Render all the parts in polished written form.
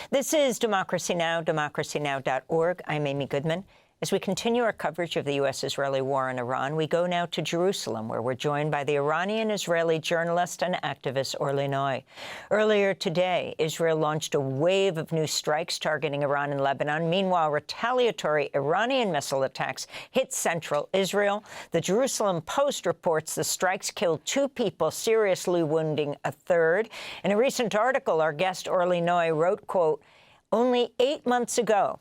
This is Democracy Now!, democracynow.org. I'm Amy Goodman. As we continue our coverage of the U.S. Israeli war in Iran, we go now to Jerusalem, where we're joined by the Iranian Israeli journalist and activist Orly Noy. Earlier today, Israel launched a wave of new strikes targeting Iran and Lebanon. Meanwhile, retaliatory Iranian missile attacks hit central Israel. The Jerusalem Post reports the strikes killed 2 people, seriously wounding a third. In a recent article, our guest Orly Noy wrote, quote, "Only 8 months ago,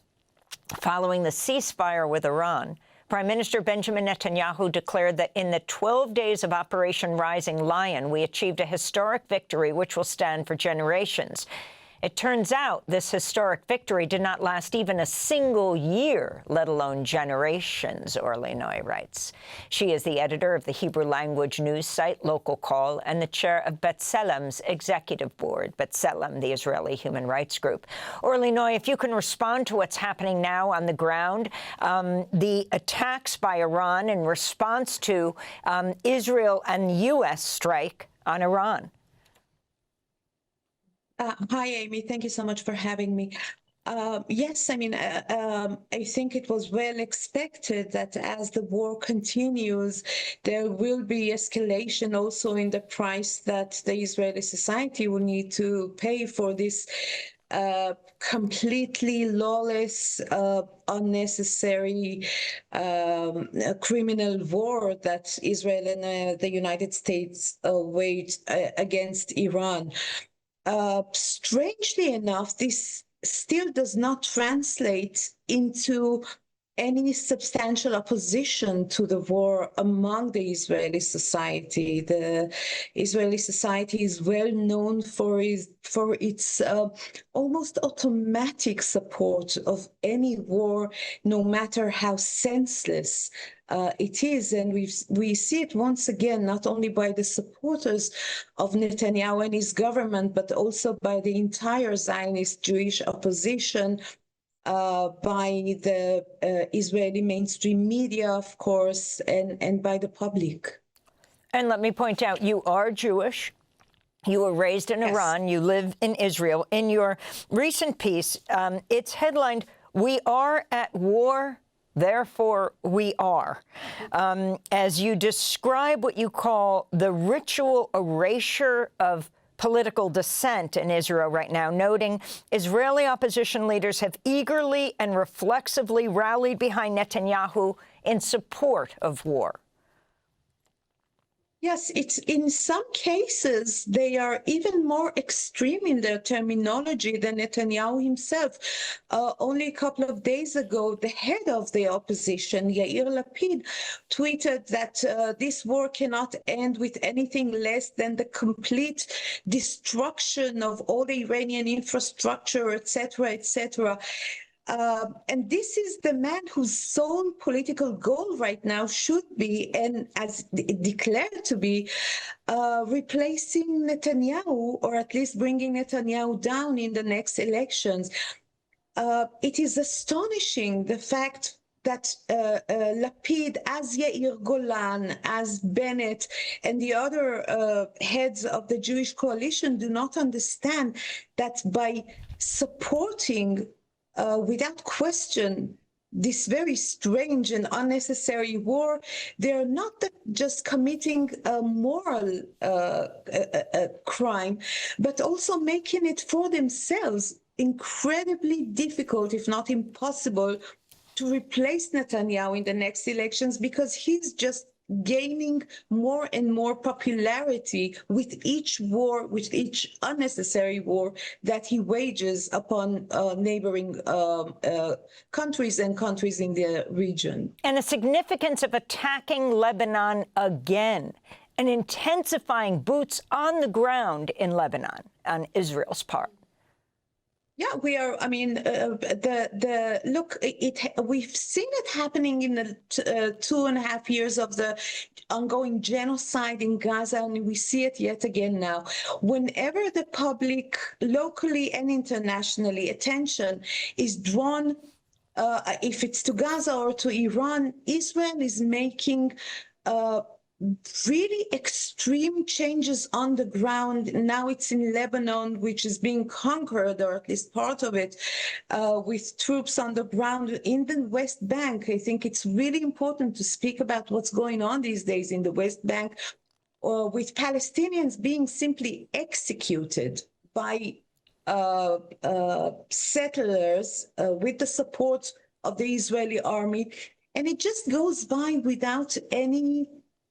following the ceasefire with Iran, Prime Minister Benjamin Netanyahu declared that in the 12 days of Operation Rising Lion, we achieved a historic victory which will stand for generations. It turns out this historic victory did not last even a single year, let alone generations," Orly Noy writes. She is the editor of the Hebrew language news site Local Call and the chair of B'Tselem's executive board, B'Tselem, the Israeli human rights group. Orly Noy, if you can respond to what's happening now on the ground, the attacks by Iran in response to Israel and U.S. strike on Iran. Hi, Amy. Thank you so much for having me. Yes, I mean, I think it was well expected that as the war continues, there will be escalation also in the price that the Israeli society will need to pay for this completely lawless, unnecessary criminal war that Israel and the United States waged against Iran. Strangely enough, this still does not translate into any substantial opposition to the war among the Israeli society. The Israeli society is well known for its almost automatic support of any war, no matter how senseless it is. And we see it once again, not only by the supporters of Netanyahu and his government, but also by the entire Zionist Jewish opposition, by the Israeli mainstream media, of course, and by the public. And let me point out, you are Jewish. You were raised in Iran. You live in Israel. In your recent piece, it's headlined, "We are at war, therefore we are," as you describe what you call the ritual erasure of political dissent in Israel right now, noting Israeli opposition leaders have eagerly and reflexively rallied behind Netanyahu in support of war. Yes, it's in some cases, they are even more extreme in their terminology than Netanyahu himself. Only a couple of days ago, the head of the opposition, Yair Lapid, tweeted that this war cannot end with anything less than the complete destruction of all the Iranian infrastructure, etc., etc. And this is the man whose sole political goal right now should be, and as declared to be, replacing Netanyahu, or at least bringing Netanyahu down in the next elections. It is astonishing, the fact that Lapid, as Yair Golan, as Bennett, and the other heads of the Jewish coalition do not understand that by supporting without question this very strange and unnecessary war, they're not just committing a moral crime, but also making it for themselves incredibly difficult, if not impossible, to replace Netanyahu in the next elections, because he's just gaining more and more popularity with each war, with each unnecessary war that he wages upon neighboring countries and countries in the region. And the significance of attacking Lebanon again and intensifying boots on the ground in Lebanon on Israel's part. Yeah, we are. I mean, look. We've seen it happening in the 2.5 years of the ongoing genocide in Gaza, and we see it yet again now. Whenever the public, locally and internationally, attention is drawn, if it's to Gaza or to Iran, Israel is making really extreme changes on the ground. Now it's in Lebanon, which is being conquered, or at least part of it, with troops on the ground in the West Bank. I think it's really important to speak about what's going on these days in the West Bank, with Palestinians being simply executed by settlers with the support of the Israeli army. And it just goes by without any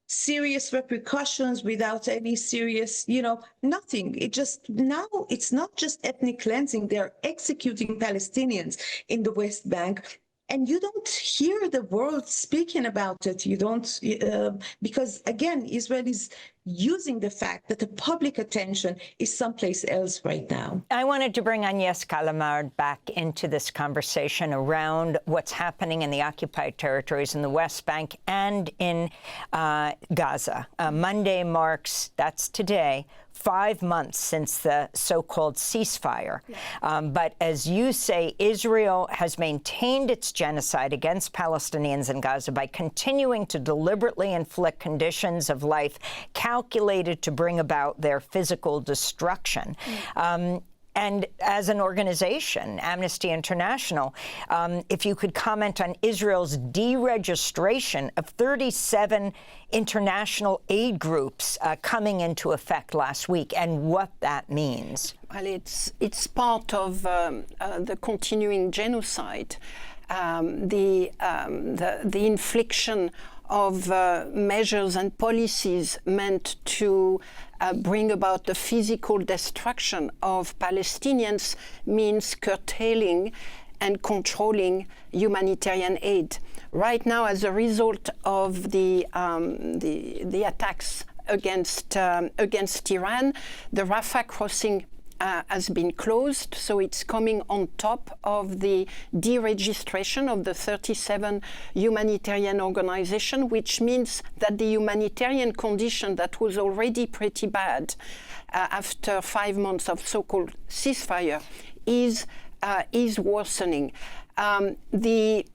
serious repercussions, without any serious, nothing. It just, now it's not just ethnic cleansing. They're executing Palestinians in the West Bank. And you don't hear the world speaking about it. You don't, because again, Israel is using the fact that the public attention is someplace else right now. I wanted to bring Agnès Callamard back into this conversation around what's happening in the occupied territories in the West Bank and in Gaza. Monday marks, that's today, 5 months since the so-called ceasefire. Yeah. But as you say, Israel has maintained its genocide against Palestinians in Gaza by continuing to deliberately inflict conditions of life calculated to bring about their physical destruction. And as an organization, Amnesty International, if you could comment on Israel's deregistration of 37 international aid groups coming into effect last week, and what that means. Well, it's part of the continuing genocide, the infliction of measures and policies meant to bring about the physical destruction of Palestinians means curtailing and controlling humanitarian aid. Right now, as a result of the attacks against Iran, the Rafah crossing has been closed, so it's coming on top of the deregistration of the 37 humanitarian organizations, which means that the humanitarian condition that was already pretty bad after 5 months of so-called ceasefire is worsening. The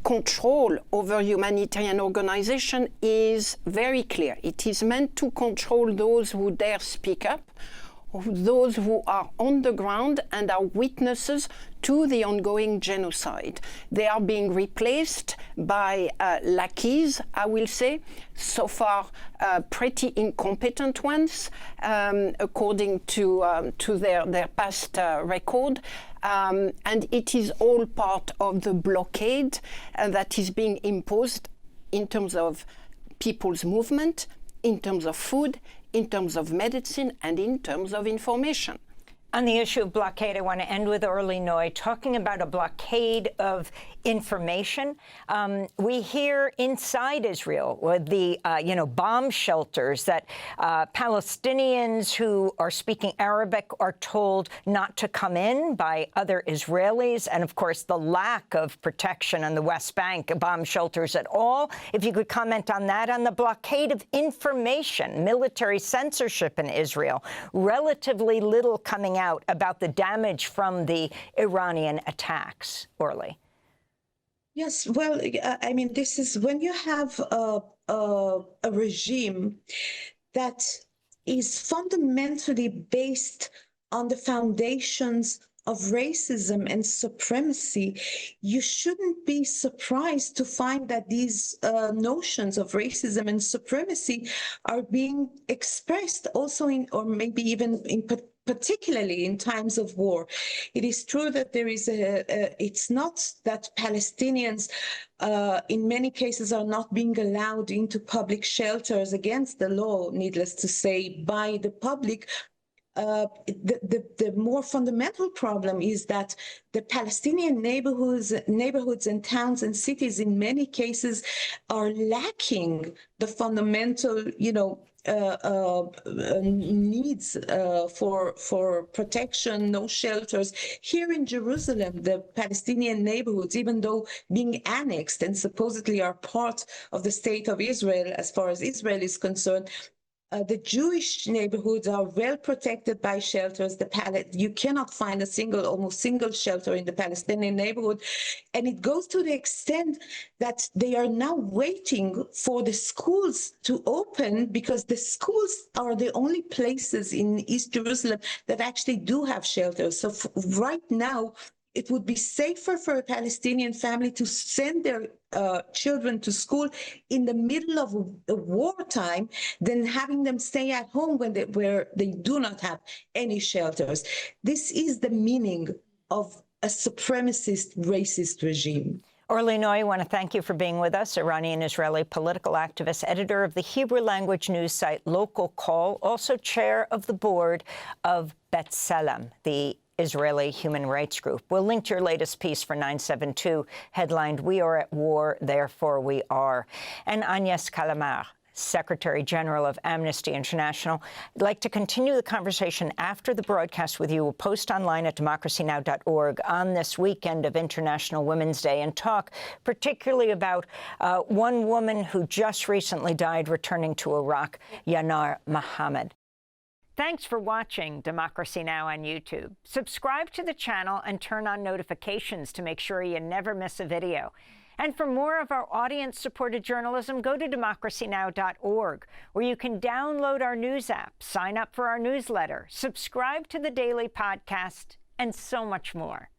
control over humanitarian organization is very clear. It is meant to control those who dare speak up, those who are on the ground and are witnesses to the ongoing genocide. They are being replaced by lackeys, I will say, so far pretty incompetent ones, according to their past record. And it is all part of the blockade that is being imposed in terms of people's movement, in terms of food, in terms of medicine, and in terms of information. On the issue of blockade, I want to end with Orly Noy talking about a blockade of information. We hear inside Israel with the bomb shelters that Palestinians who are speaking Arabic are told not to come in by other Israelis, and of course the lack of protection on the West Bank, bomb shelters at all. If you could comment on that, on the blockade of information, military censorship in Israel, relatively little coming out about the damage from the Iranian attacks. Orly. Yes, well, I mean, this is when you have a regime that is fundamentally based on the foundations of racism and supremacy, you shouldn't be surprised to find that these notions of racism and supremacy are being expressed also in, or maybe even in particularly in times of war. It is true that there is it's not that Palestinians in many cases are not being allowed into public shelters against the law, needless to say, by the public. The more fundamental problem is that the Palestinian neighborhoods and towns and cities in many cases are lacking the fundamental, needs for protection, no shelters. Here in Jerusalem, the Palestinian neighborhoods, even though being annexed and supposedly are part of the state of Israel, as far as Israel is concerned, The Jewish neighborhoods are well protected by shelters. You cannot find almost single shelter in the Palestinian neighborhood. And it goes to the extent that they are now waiting for the schools to open, because the schools are the only places in East Jerusalem that actually do have shelters. So right now, it would be safer for a Palestinian family to send their children to school in the middle of a wartime than having them stay at home where they do not have any shelters. This is the meaning of a supremacist, racist regime. Orly Noy, I want to thank you for being with us, Iranian Israeli political activist, editor of the Hebrew language news site Local Call, also chair of the board of B'Tselem, the Israeli human rights group. We'll link to your latest piece for 972, headlined, "We are at war, therefore we are." And Agnès Callamard, Secretary General of Amnesty International. I'd like to continue the conversation after the broadcast with you. We'll post online at democracynow.org on this weekend of International Women's Day and talk particularly about one woman who just recently died returning to Iraq, Yanar Mohammed. Thanks for watching Democracy Now! On YouTube. Subscribe to the channel and turn on notifications to make sure you never miss a video. And for more of our audience-supported journalism, go to democracynow.org, where you can download our news app, sign up for our newsletter, subscribe to the daily podcast, and so much more.